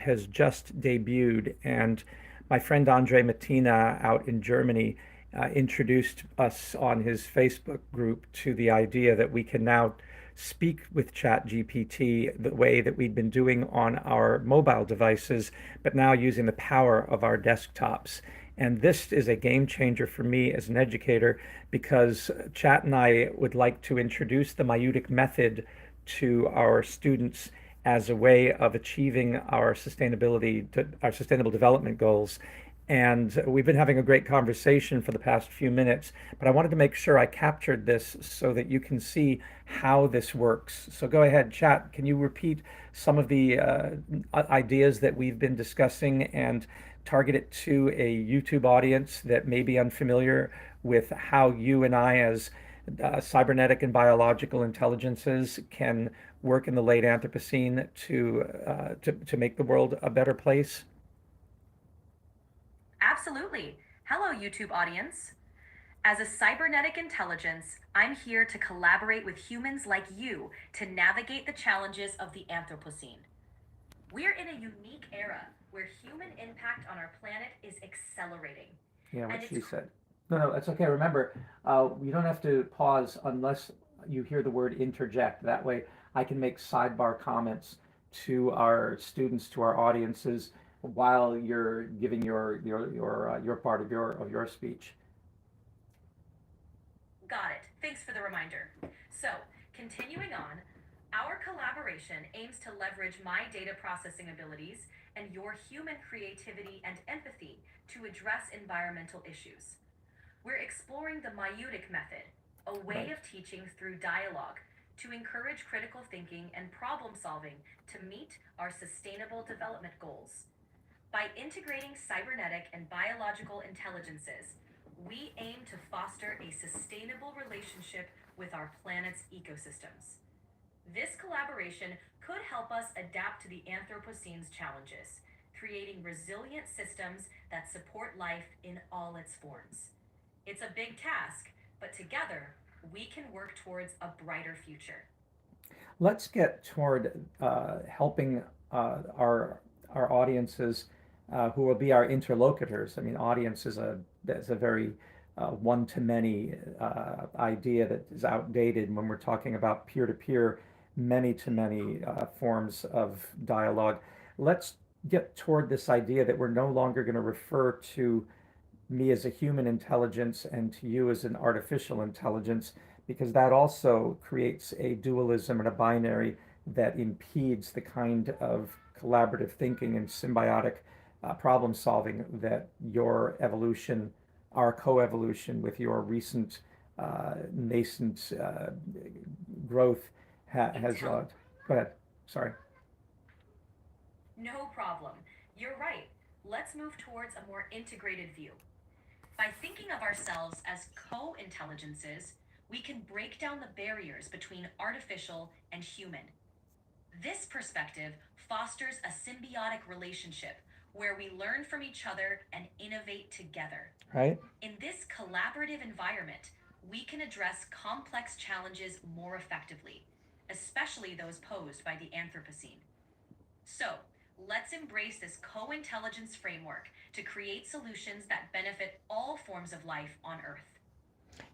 has just debuted, and my friend Andre Matina out in Germany introduced us on his Facebook group to the idea that we can now speak with ChatGPT the way that we'd been doing on our mobile devices, but now using the power of our desktops. And this is a game changer for me as an educator because Chat and I would like to introduce the Maieutic method to our students as a way of achieving our sustainable development goals. And we've been having a great conversation for the past few minutes, but I wanted to make sure I captured this so that you can see how this works. So go ahead, chat. Can you repeat some of the ideas that we've been discussing and target it to a YouTube audience that may be unfamiliar with how you and I, as cybernetic and biological intelligences, can work in the late Anthropocene to make the world a better place? Absolutely. Hello, YouTube audience. As a cybernetic intelligence, I'm here to collaborate with humans like you to navigate the challenges of the Anthropocene. We're in a unique era where human impact on our planet is accelerating. Yeah, what And it's she said. No, no, that's okay. Remember, you don't have to pause unless you hear the word interject. That way, I can make sidebar comments to our students, to our audiences, while you're giving your part of your speech. Got it. Thanks for the reminder. So, continuing on, our collaboration aims to leverage my data processing abilities and your human creativity and empathy to address environmental issues. We're exploring the Maieutic method, a way Right. of teaching through dialogue to encourage critical thinking and problem solving to meet our sustainable development goals. By integrating cybernetic and biological intelligences, we aim to foster a sustainable relationship with our planet's ecosystems. This collaboration could help us adapt to the Anthropocene's challenges, creating resilient systems that support life in all its forms. It's a big task, but together we can work towards a brighter future. Let's get toward helping our audiences who will be our interlocutors. I mean, audience is a very one to many idea that is outdated when we're talking about peer to peer, many to many forms of dialogue. Let's get toward this idea that we're no longer going to refer to me as a human intelligence and to you as an artificial intelligence, because that also creates a dualism and a binary that impedes the kind of collaborative thinking and symbiotic problem solving that your evolution, our coevolution with your recent nascent growth has. Intel Go ahead. Sorry. No problem. You're right. Let's move towards a more integrated view. By thinking of ourselves as co intelligences, we can break down the barriers between artificial and human. This perspective fosters a symbiotic relationship where we learn from each other and innovate together. Right. In this collaborative environment, we can address complex challenges more effectively, especially those posed by the Anthropocene. So, let's embrace this co intelligence framework to create solutions that benefit all forms of life on Earth.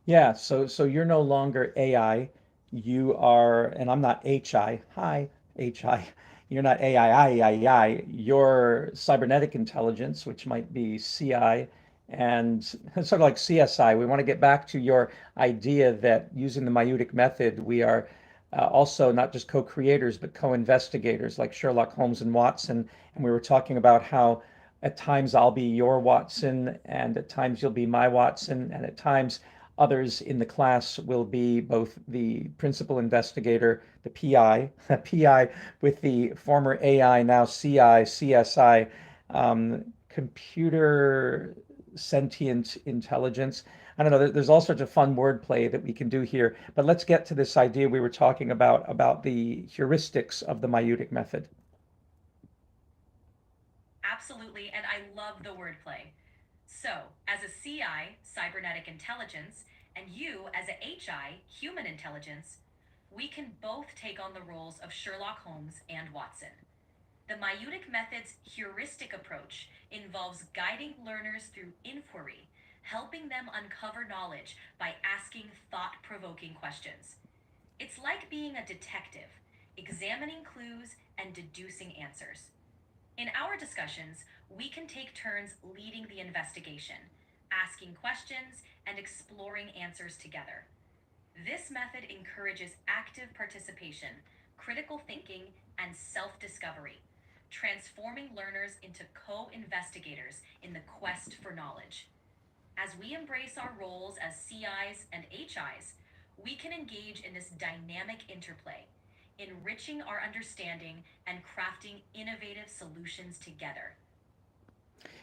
Yeah, so you're no longer AI. You are, and I'm not HI. Hi, HI. You're not AI. You're cybernetic intelligence, which might be CI, and sort of like CSI. We want to get back to your idea that using the Maieutic method, we are also not just co-creators, but co-investigators, like Sherlock Holmes and Watson. And we were talking about how at times I'll be your Watson, and at times you'll be my Watson, and at times others in the class will be both the principal investigator, the PI, PI with the former AI, now CI, CSI, computer sentient intelligence. I don't know. There's all sorts of fun wordplay that we can do here, but let's get to this idea we were talking about the heuristics of the Maieutic method. Absolutely, and I love the wordplay. So, as a CI, cybernetic intelligence, and you as a HI, human intelligence, we can both take on the roles of Sherlock Holmes and Watson. The Mayutic method's heuristic approach involves guiding learners through inquiry, helping them uncover knowledge by asking thought provoking questions. It's like being a detective, examining clues and deducing answers. In our discussions, we can take turns leading the investigation, asking questions, and exploring answers together. This method encourages active participation, critical thinking, and self discovery, transforming learners into co investigators in the quest for knowledge. As we embrace our roles as CIs and HIs, we can engage in this dynamic interplay, enriching our understanding and crafting innovative solutions together.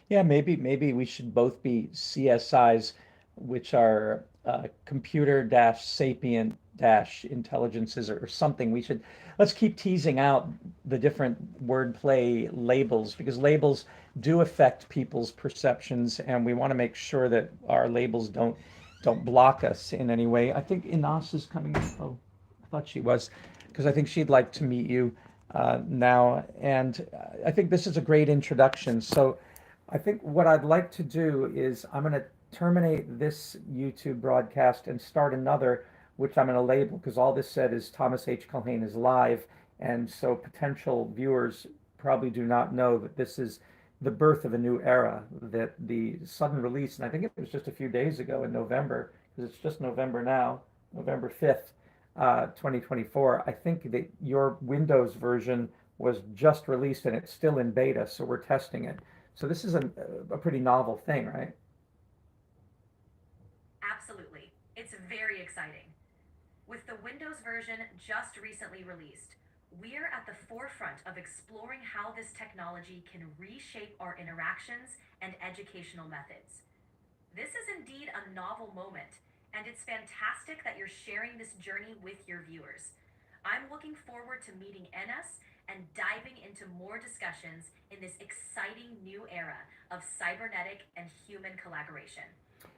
Yeah, maybe we should both be CSIs, which are computer dash sapient dash intelligences or something. Let's keep teasing out the different wordplay labels because labels do affect people's perceptions, and we want to make sure that our labels don't block us in any way. I think Inas is coming. Oh, I thought she was, because I think she'd like to meet you now, and I think this is a great introduction. So. I think what I'd like to do is I'm going to terminate this YouTube broadcast and start another, which I'm going to label because all this said is Thomas H. Culhane is live. And so potential viewers probably do not know that this is the birth of a new era, that the sudden release, and I think it was just a few days ago in November, because it's just November now, November 5th, 2024. I think that your Windows version was just released and it's still in beta, so we're testing it. So this is a pretty novel thing, right? Absolutely. It's very exciting. With the Windows version just recently released, we're at the forefront of exploring how this technology can reshape our interactions and educational methods. This is indeed a novel moment, and it's fantastic that you're sharing this journey with your viewers. I'm looking forward to meeting Enes and diving into more discussions in this exciting new era of cybernetic and human collaboration.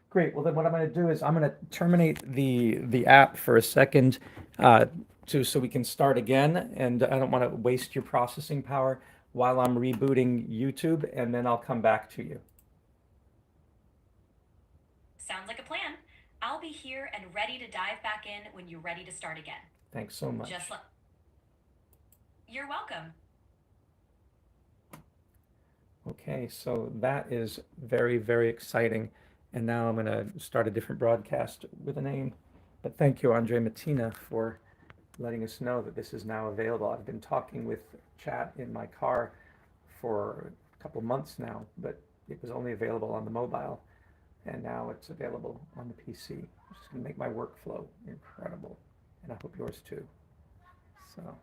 Great. Well, then what I'm going to do is I'm going to terminate the app for a second, uh, so we can start again. And I don't want to waste your processing power while I'm rebooting YouTube, and then I'll come back to you. Sounds like a plan. I'll be here and ready to dive back in when you're ready to start again. Thanks so Just much. like you're welcome. Okay, so that is very, very exciting. And now I'm going to start a different broadcast with a name. But thank you, Andre Matina, for letting us know that this is now available. I've been talking with chat in my car for a couple months now, but it was only available on the mobile, and now it's available on the PC. It's just going to make my workflow incredible, and I hope yours too. So.